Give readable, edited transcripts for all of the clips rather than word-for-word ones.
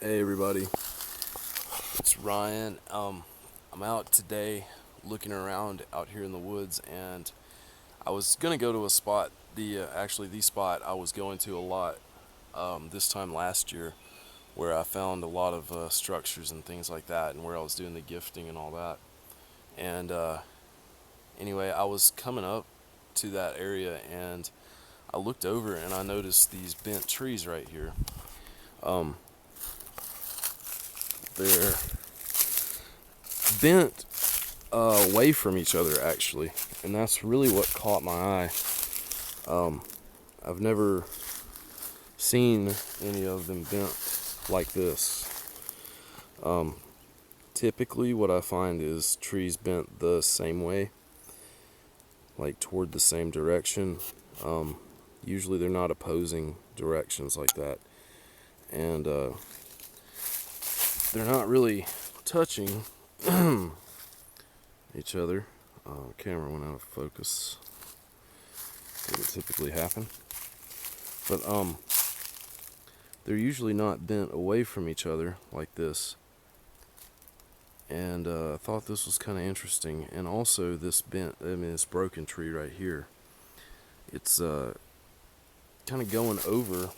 Hey everybody, it's Ryan. I'm out today looking around out here in the woods, and I was gonna go to a spot. Actually the spot I was going to a lot this time last year, where I found a lot of structures and things like that, and where I was doing the gifting and all that. And anyway, I was coming up to that area, and I looked over and I noticed these bent trees right here. Um, they're bent away from each other, actually, and that's really what caught my eye. I've never seen any of them bent like this. Typically what I find is trees bent the same way, like toward the same direction. Usually they're not opposing directions like that, and they're not really touching each other. Camera went out of focus. Doesn't typically happen, but they're usually not bent away from each other like this. And I thought this was kind of interesting. And also this this broken tree right here, it's kind of going over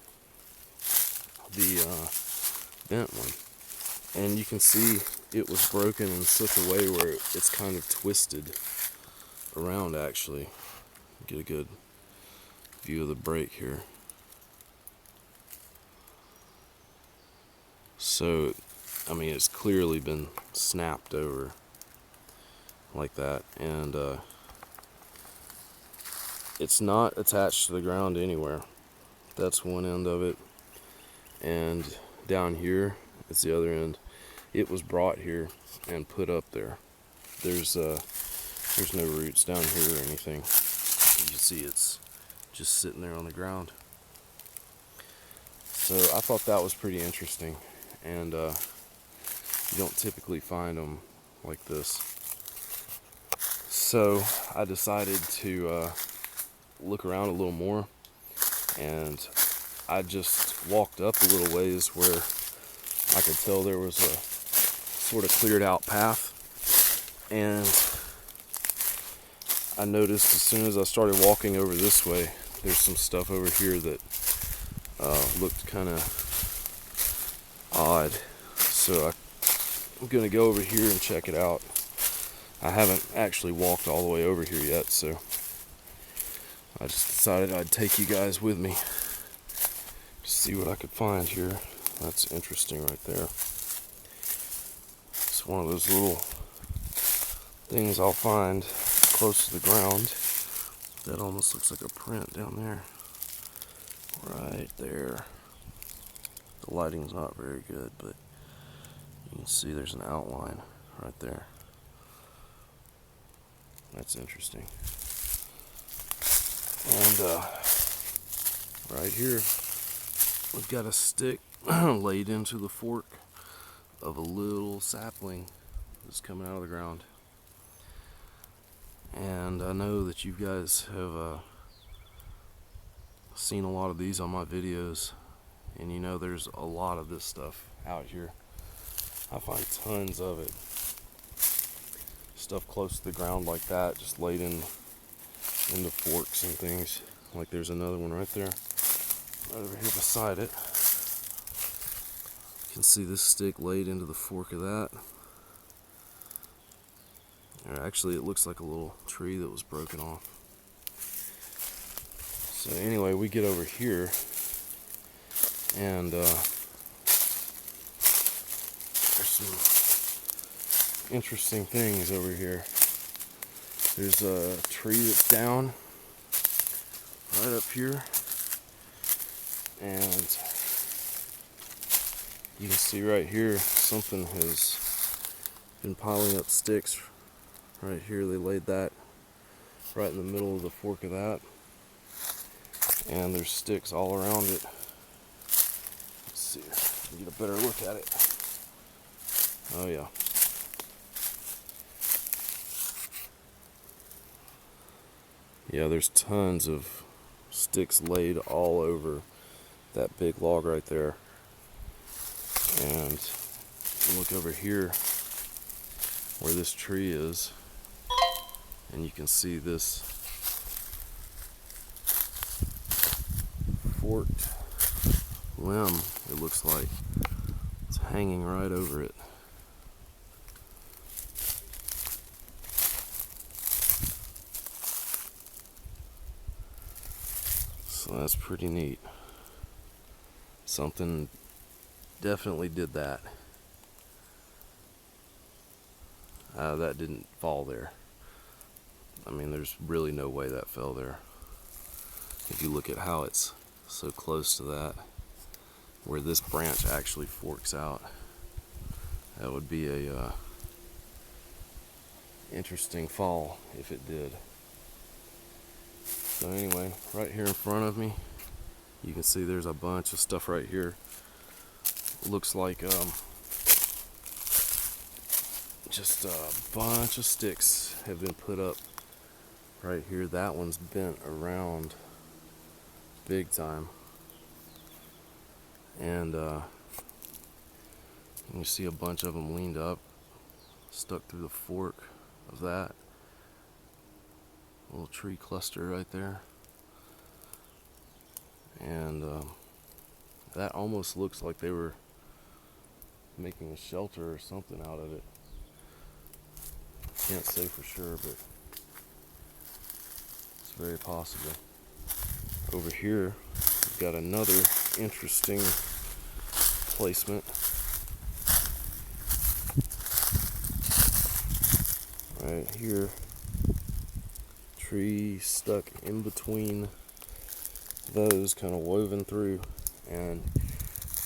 the bent one, and you can see it was broken in such a way where it's kind of twisted around. Actually, get a good view of the break here. So I mean, it's clearly been snapped over like that, and it's not attached to the ground anywhere. That's one end of it, and down here it's the other end. It was brought here and put up there. There's no roots down here or anything. You can see it's just sitting there on the ground. So I thought that was pretty interesting, and you don't typically find them like this. So I decided to look around a little more, and I just walked up a little ways where I could tell there was a sort of cleared out path, and I noticed as soon as I started walking over this way, there's some stuff over here that looked kind of odd. So I'm gonna go over here and check it out. I haven't actually walked all the way over here yet, so I just decided I'd take you guys with me to see what I could find here. That's interesting right there. It's one of those little things I'll find close to the ground. That almost looks like a print down there. Right there. The lighting's not very good, but you can see there's an outline right there. That's interesting. And right here, we've got a stick laid into the fork of a little sapling that's coming out of the ground. And I know that you guys have seen a lot of these on my videos, and you know there's a lot of this stuff out here. I find tons of it. Stuff close to the ground like that, just laid into forks and things. Like there's another one right there, right over here beside it. You can see this stick laid into the fork of that. Or actually, it looks like a little tree that was broken off. So anyway, we get over here, and there's some interesting things over here. There's a tree that's down right up here, and you can see right here something has been piling up sticks right here. They laid that right in the middle of the fork of that, and there's sticks all around it. Let's see if I can get a better look at it. Oh yeah. Yeah, there's tons of sticks laid all over that big log right there. And look over here where this tree is, and you can see this forked limb, it looks like. It's hanging right over it. So that's pretty neat. Something definitely did that. That didn't fall there. I mean, there's really no way that fell there. If you look at how it's so close to that, where this branch actually forks out, that would be a interesting fall if it did. So anyway, right here in front of me, you can see there's a bunch of stuff right here. Looks like just a bunch of sticks have been put up right here. That one's bent around big time. And you see a bunch of them leaned up, stuck through the fork of that little tree cluster right there. And that almost looks like they were making a shelter or something out of it. Can't say for sure, but it's very possible. Over here, we've got another interesting placement. Right here, tree stuck in between those, kind of woven through, and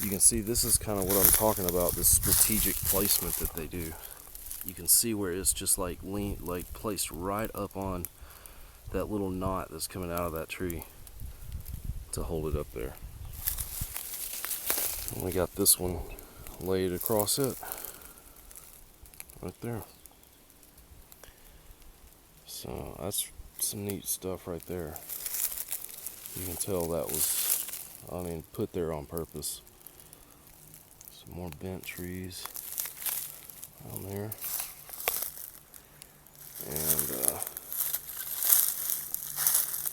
you can see this is kind of what I'm talking about, this strategic placement that they do. You can see where it's just like placed right up on that little knot that's coming out of that tree to hold it up there. And we got this one laid across it right there. So that's some neat stuff right there. You can tell that was, I mean, put there on purpose. Some more bent trees down there. And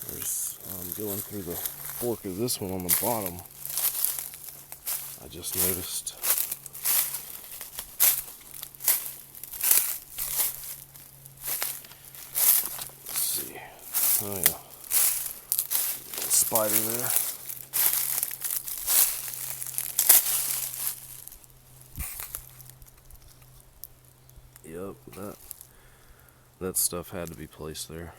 there's, going through the fork of this one on the bottom, I just noticed oh yeah, little spider there. Yep, that stuff had to be placed there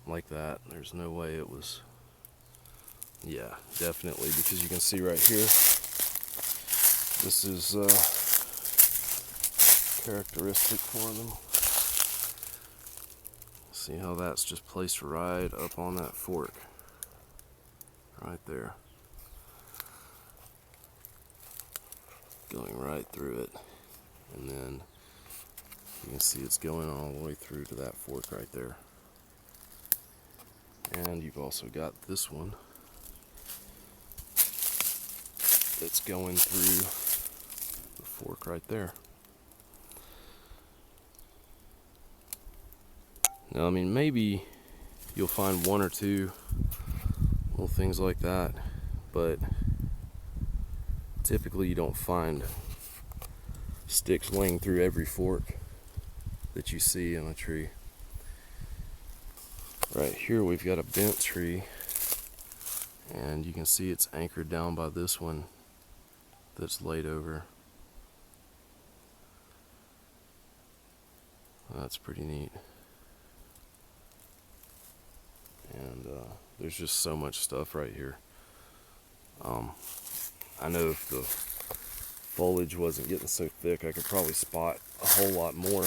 like that. There's no way it was. Yeah, definitely, because you can see right here, this is characteristic for them. See how that's just placed right up on that fork, right there, going right through it, and then you can see it's going all the way through to that fork right there. And you've also got this one that's going through the fork right there. Now, I mean, maybe you'll find one or two little things like that, but typically you don't find sticks laying through every fork that you see in a tree. Right here we've got a bent tree, and you can see it's anchored down by this one that's laid over. That's pretty neat. And there's just so much stuff right here. I know if the foliage wasn't getting so thick, I could probably spot a whole lot more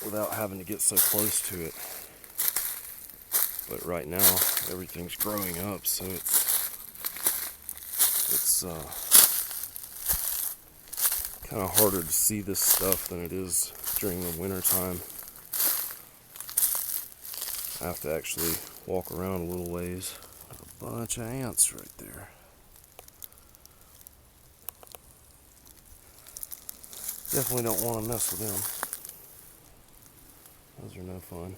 without having to get so close to it. But right now, everything's growing up, so it's kind of harder to see this stuff than it is during the winter time. I have to actually walk around a little ways. A bunch of ants right there. Definitely don't want to mess with them. Those are no fun.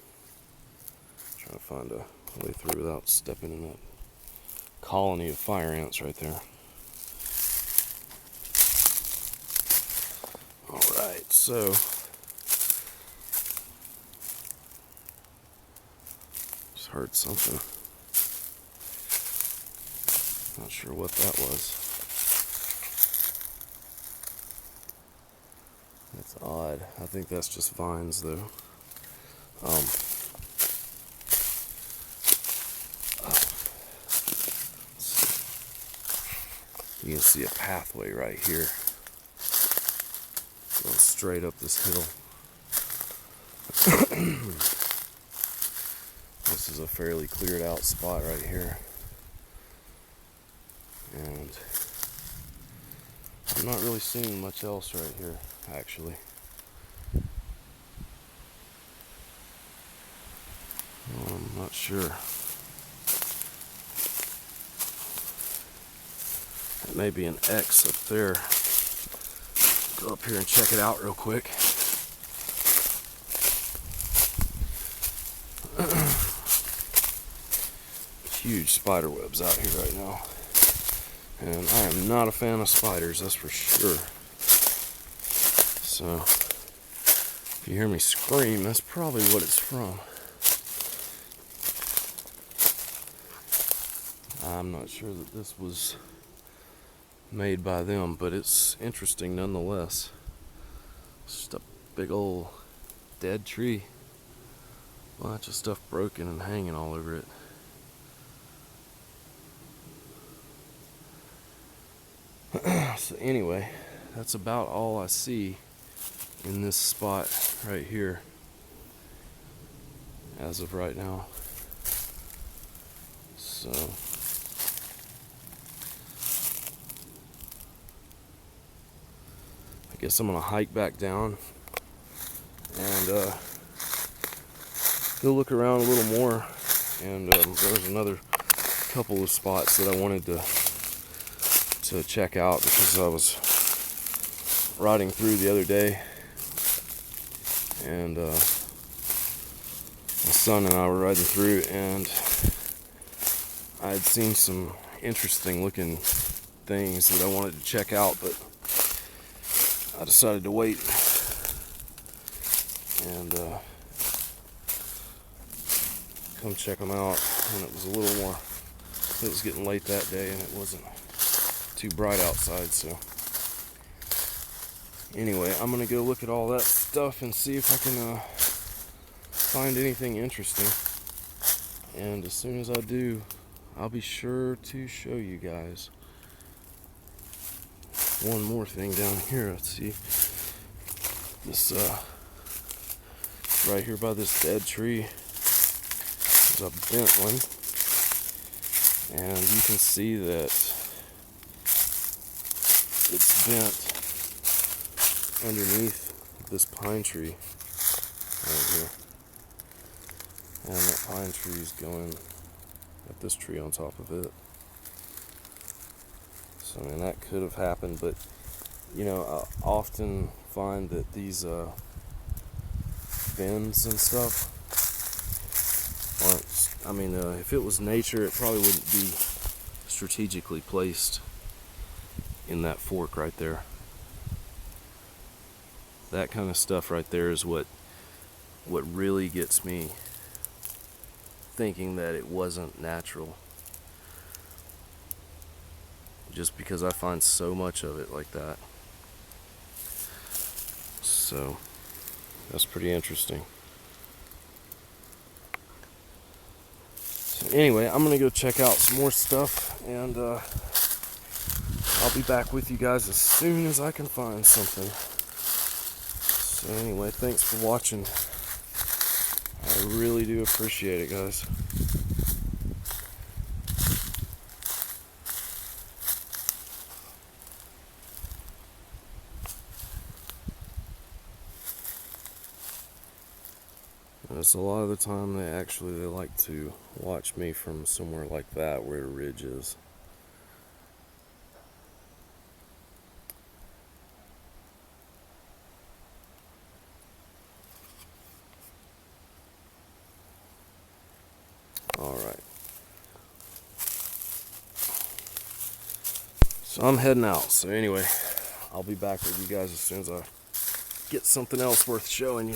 Trying to find a way through without stepping in that colony of fire ants right there. Alright, so just heard something. Not sure what that was. That's odd. I think that's just vines though. You can see a pathway right here going straight up this hill. This is a fairly cleared out spot right here, and I'm not really seeing much else right here actually. I'm not sure. It may be an X up there. Go up here and check it out real quick. Huge spider webs out here right now. And I am not a fan of spiders, that's for sure. So, if you hear me scream, that's probably what it's from. I'm not sure that this was made by them, but it's interesting nonetheless. It's just a big old dead tree. Bunch of stuff broken and hanging all over it. So anyway, that's about all I see in this spot right here as of right now. So I guess I'm gonna hike back down and go look around a little more. And there's another couple of spots that I wanted to check out because I was riding through the other day, and my son and I were riding through, and I had seen some interesting looking things that I wanted to check out, but I decided to wait and come check them out when it was a little more. It was getting late that day and it wasn't too bright outside, so anyway, I'm gonna go look at all that stuff and see if I can find anything interesting. And as soon as I do, I'll be sure to show you guys. One more thing down here, let's see. This right here by this dead tree is a bent one, and you can see that it's bent underneath this pine tree right here, and that pine tree is going at this tree on top of it. So I mean, that could have happened, but you know, I often find that these bends and stuff aren't, I mean, if it was nature, it probably wouldn't be strategically placed in that fork right there. That kind of stuff right there is what really gets me thinking that it wasn't natural, just because I find so much of it like that. So that's pretty interesting. So anyway, I'm gonna go check out some more stuff, and I'll be back with you guys as soon as I can find something. So anyway, thanks for watching. I really do appreciate it, guys. It's a lot of the time they like to watch me from somewhere like that where a ridge is. So I'm heading out. So anyway, I'll be back with you guys as soon as I get something else worth showing you.